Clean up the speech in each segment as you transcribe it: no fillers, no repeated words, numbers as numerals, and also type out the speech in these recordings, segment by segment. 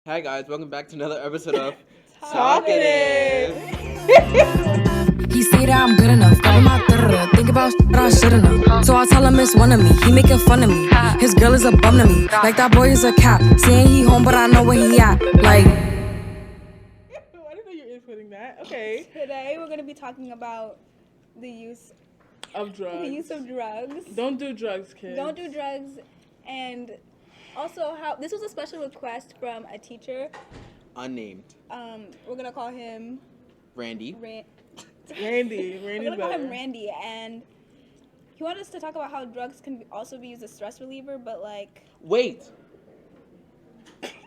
Hi guys, welcome back to another episode of Talkative. He say that I'm good enough, cover my think about shit I should've known. So I tell him it's one of me, he making fun of me. His girl is a bum to me, like that boy is a cap. Saying he home, but I know where he at. Like, I didn't know you were inputting that. Okay. Today we're gonna be talking about the use Of drugs. drugs. Don't do drugs, kids. Don't do drugs, and also how this was a special request from a teacher. Unnamed We're gonna call him Randy. Randy. We're gonna call him Randy, and he wanted us to talk about how drugs can also be used as stress reliever, but like. Wait!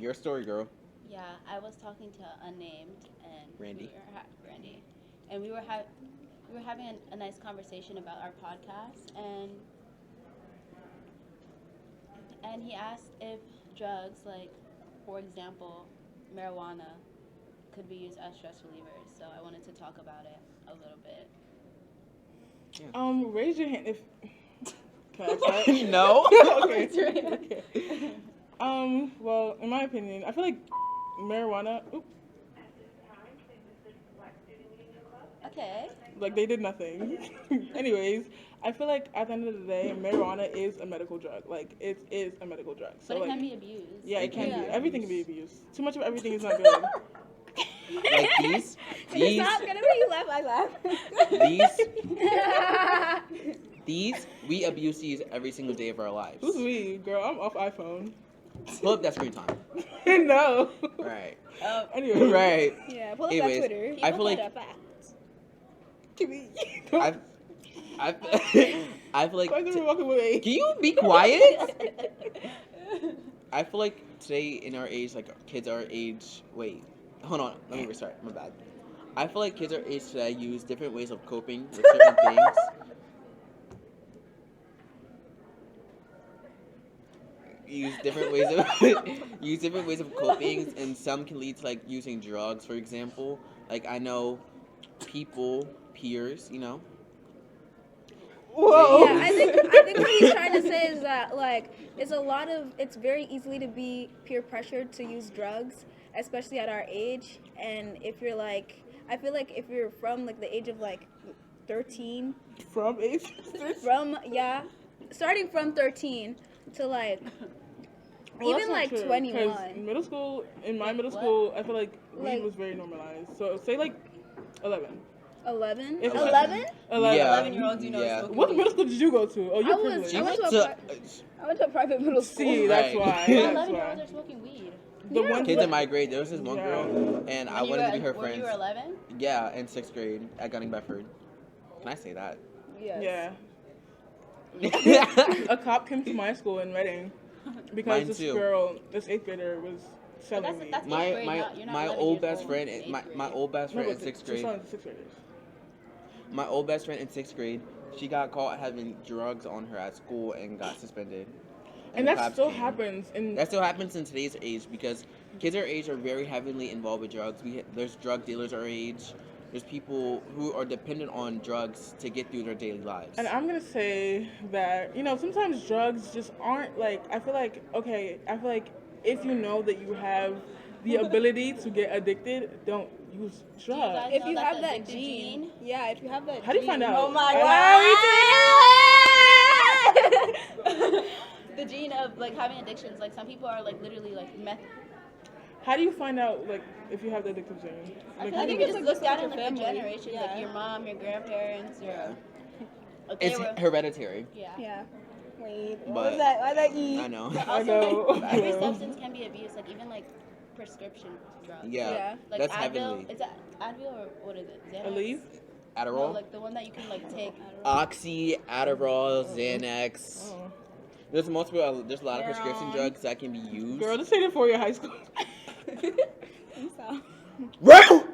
Your story, girl. Yeah, I was talking to unnamed and Randy. Randy, and we were having a nice conversation about our podcast, and he asked if drugs, like for example, marijuana, could be used as stress relievers. So I wanted to talk about it a little bit. Raise your hand if. Can I try? No? Okay. Well, in my opinion, I feel like marijuana. Okay. Like they did nothing. Anyways, I feel like at the end of the day, marijuana is a medical drug. Like it is a medical drug. So But it like, can be abused. Yeah, it can Yeah. be. Everything can be abused. Too much of everything is not good. Like these, It's not gonna make you laugh. I laugh. we abuse these every single day of our lives. Who's we, girl? I'm off iPhone. Pull up that screen time. No. Right. Anyway. Right. Yeah, pull up Anyways, that Twitter. I feel like I feel like Why is everyone walking away? can you be quiet? I feel like today in our age, like kids our age. Wait, hold on. Let me restart. My bad. I feel like kids our age today use different ways of coping with certain things. Use different ways of coping, and some can lead to like using drugs, for example. Like I know peers, you know. Whoa. Yeah, I think what he's trying to say is that like it's very easily to be peer pressured to use drugs, especially at our age. And if you're like, I feel like if you're from like the age of like 13, From age. starting from 13 to like Well, even that's not like true, 21. 'cause middle school, in my middle What? school, I feel like weed Like- was very normalized. So say like 11. 11? If- 11? 11. Yeah. 11-year-olds, you know, Yeah. smoking What weed. middle school did you go to? Oh, you're I was- privileged. She I went went to. to I went to a private middle school. See, that's Right. why. But That's 11-year-olds why. are smoking weed. The Yeah. ones Kids that- in my grade, there was this one Yeah. girl, and I When you wanted to were- be her when friend. you were 11? Yeah, in 6th grade at Gunning Bedford. Can I say that? Yes. Yeah. A cop came to my school in Reading because Mine this too. girl, this 8th grader, was selling that's- weed. that's- my Eighth grade, my not- you're not my 11 old years best old friend, in my eighth my grade. old best No, friend but in 6th she's grade. selling to 6th graders. My old best friend in 6th grade, she got caught having drugs on her at school and got suspended. And the that cops still came. happens. That still happens in today's age because kids our age are very heavily involved with drugs. There's drug dealers our age. There's people who are dependent on drugs to get through their daily lives. And I'm gonna say that, sometimes drugs just aren't like, I feel like if you know that you have the ability to get addicted, don't use you drugs. guys If know you that's have a that addicted gene, yeah, if you have that How do you gene. find out? Oh my God. The gene of like having addictions, like some people are like literally like meth. How do you find out, like, if you have the addictive gene? I Like, feel like think you it's just like look down your in like the family. generations, Yeah. like your mom, your grandparents, your. Yeah. Like, they It's were, hereditary. yeah. Yeah. Wait, what But- was that? Why that E? I know. But I also, know. like, every substance can be abused, like even like prescription drugs. Yeah, Yeah. Like that's Advil, heavily. is that Advil or what is it? Xanax? Elue? No, Adderall, like the one that you can like take. Oxy, Adderall, Xanax. Oh. There's a lot of prescription Heroin. drugs that can be used. Girl, just say it for your high school. So. Rue!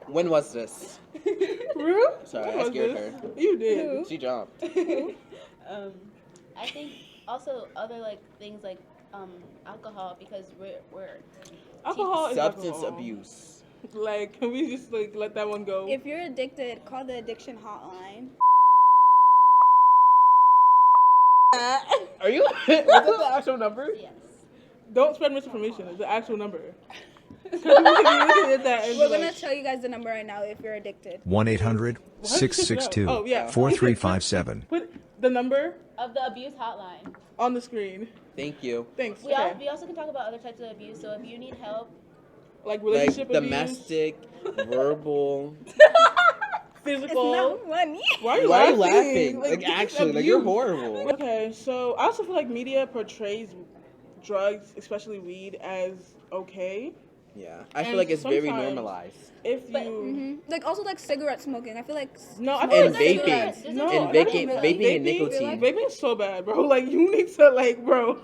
When was this? Real? Sorry, What I was scared this? her. You did. Who? She jumped. I think also other like things like alcohol because we're Alcohol is Substance alcohol. abuse. Like, can we just like let that one go? If you're addicted, call the addiction hotline. Are you? Was that the actual number? yes. Don't spread misinformation. It's the actual number. 'Cause we can hit that and We're be gonna like, tell you guys the number right now if you're addicted. 1-800-662-4357. Oh, yeah. Put the number Of the abuse hotline. on the screen. Thank you. Thanks. We Okay. also can talk about other types of abuse. So if you need help, Like Like relationship abuse, domestic, verbal. It's physical. not money. Why are you Why are you laughing? laughing? Like this is actually, like you're abuse. horrible. Okay, so I also feel like media portrays drugs, especially weed, as okay. Yeah, I feel And like it's very sometimes- normalized. If But- you Like also like cigarette smoking. I feel like no, I And feel like vaping. cigarettes. No, And not vaping, even vaping and nicotine. Vaping is so bad, bro. Like you need to like, bro.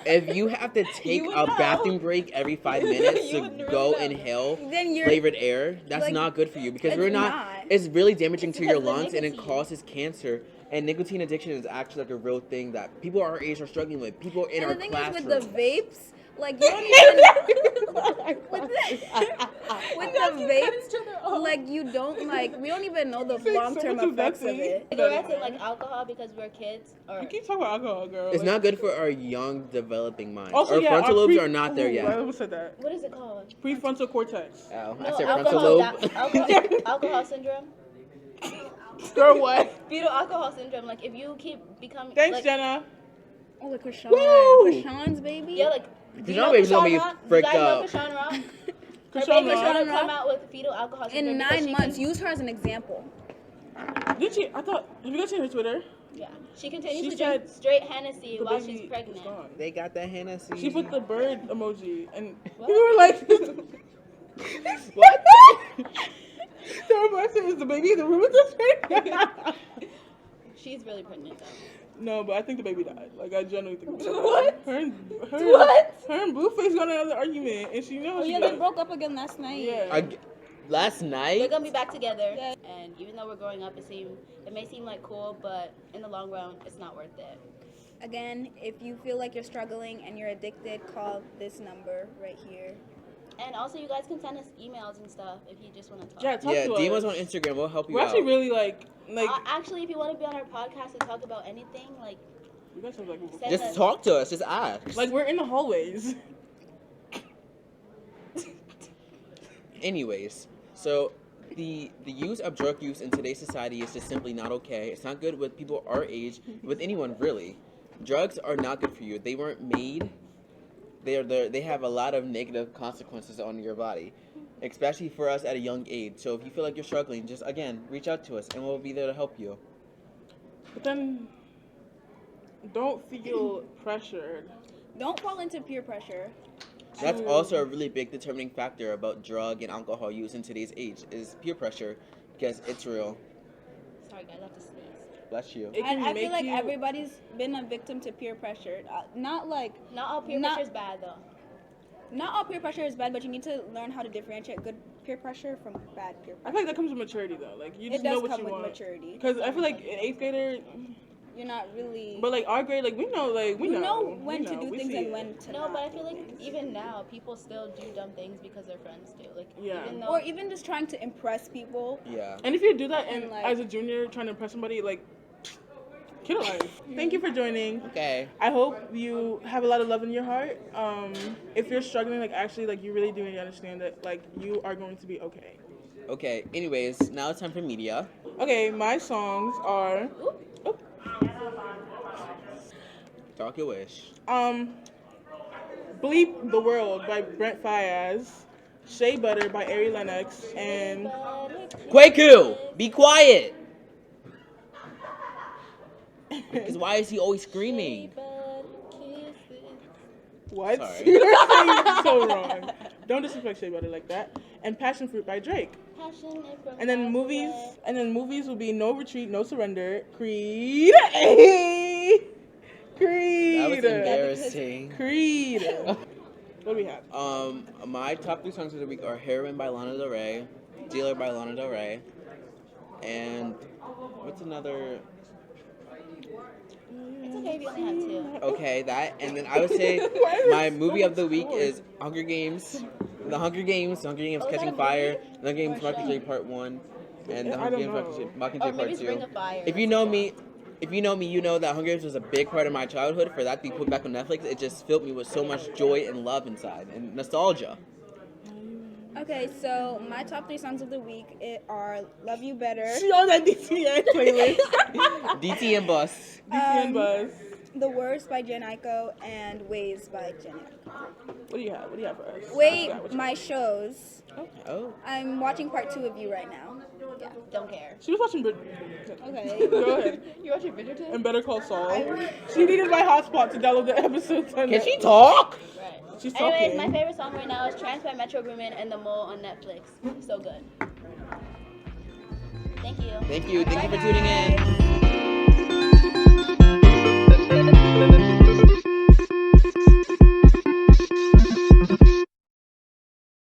If you have to take would a know. bathroom break every 5 minutes You to would really go know. inhale then you're flavored air, that's like, not good for you because it's we're not. not. It's really damaging to your because of the lungs and it nicotine. causes cancer. And nicotine addiction is actually like a real thing that people our age are struggling with. People in and our the thing classrooms. is with the vapes, like you don't even with the vapes, like you don't like we don't even know the Say long term someone too effects of messy. it. cigarettes and like alcohol because we're kids. Or You keep talking about alcohol, girl. It's Like, not good for our young developing minds. Also, our yeah, frontal our lobes pre- are not there Ooh, yet. I said that. what is it called? Prefrontal cortex. Oh, No, I said frontal lobe. alcohol syndrome. Girl, what? Fetal alcohol syndrome. Like if you keep becoming. Thanks, like, Jenna. Oh, like Krishan, Woo! Krishan's baby. Yeah, like. Do you Krishan know baby's gonna Krishan be Rock? fricked You guys up. know Krishan Rock? Her Krishan baby's Rock. gonna come out with fetal alcohol syndrome. In because 9 she months, can- use her as an example. Did she? I thought. Have you guys seen her Twitter? Yeah. She continues She to drink said straight Hennessy The while baby she's is pregnant. gone. They got that Hennessy. She put the bird emoji, and What? people were like, What? "The remark is the baby in the room with the She's really pregnant though. No, but I think the baby died. Like I genuinely think. The baby What? Died. Her What? and Blueface got another argument, and she knows. Oh she yeah, they died. broke up again last night. Yeah. Last They're night? gonna be back together. Yeah. And even though we're growing up, it may seem like cool, but in the long run, it's not worth it. Again, if you feel like you're struggling and you're addicted, call this number right here. And also, you guys can send us emails and stuff if you just want to talk. Yeah, talk Yeah, to DM us. us on Instagram. We'll help you We're out. actually really like. Actually, if you want to be on our podcast and talk about anything, like You guys have like. send Just us. talk to us. Just ask. Like we're in the hallways. Anyways, so the use of drug use in today's society is just simply not okay. It's not good with people our age, with anyone really. Drugs are not good for you. They weren't made. They have a lot of negative consequences on your body, especially for us at a young age. So if you feel like you're struggling, just again reach out to us and we'll be there to help you. But then, don't feel pressured. Don't fall into peer pressure. That's also a really big determining factor about drug and alcohol use in today's age is peer pressure because it's real. Sorry, guys, I have to sneeze. Bless you. It can I make feel like you- everybody's been a victim to peer pressure. Not like Not all peer Not- pressure is bad though. not all peer pressure is bad, but you need to learn how to differentiate good peer pressure from bad peer I pressure. feel like that comes with maturity though. Like you It just does know what come you with want. maturity. Because I feel like in 8th grader, You're not really. but like our grade, like we know, like we you know know when we to know, do we things see and it. when to No, not. but I feel like even now people still do dumb things because their friends do. Like Yeah. even though Or even just trying to impress people. Yeah. And if you do that, And, and like- as a junior trying to impress somebody, like kid alive. Thank you for joining. Okay. I hope you have a lot of love in your heart. If you're struggling, like actually, like you really do need to understand that, like you are going to be okay. Okay. Anyways, now it's time for media. Okay, my songs are. Talk your wish. Bleep the World by Brent Fayez, Shea Butter by Ari Lennox, and Kwaku, be quiet. Because why is he always screaming? what? Sorry. You're saying so wrong. Don't disrespect Shea Butter like that. And Passion Fruit by Drake. And then movies will be No Retreat, No Surrender, Creed. Hey! Creed. That was embarrassing. Creed. What do we have? My top 3 songs of the week are Heroin by Lana Del Rey, Dealer by Lana Del Rey, and what's another? it's okay if you only have 2. Okay, that, and then I would say my movie of the week is Hunger Games. The Hunger Games Oh, is that Catching a Fire, movie? The Hunger Games Or a show? Mockingjay Part 1, and The I Hunger don't Games know. Mockingjay Or Part maybe 2. Ring of Fire. If you know me, if you know me, you know that Hunger Games was a big part of my childhood. For that to be put back on Netflix, it just filled me with so much joy and love inside and nostalgia. Okay, so my top 3 songs of the week are "Love You Better," She on that DTN playlist. DT and Bus. DTN Buzz. "The Worst" by Jen Aiko, and "Ways" by Jen Aiko. What do you have? What do you have for us? Wait, What you my shows. Oh. I'm watching part 2 of You right now. Yeah. Don't care. She was watching Okay. Go ahead. You watching Bridgerton? And Better Call Saul. She needed my hotspot to download the episodes. Can she talk? Right. She's Anyways, talking. my favorite song right now is Trance by Metro Boomin and The Mole on Netflix. So good. Thank you. Thank you for tuning in.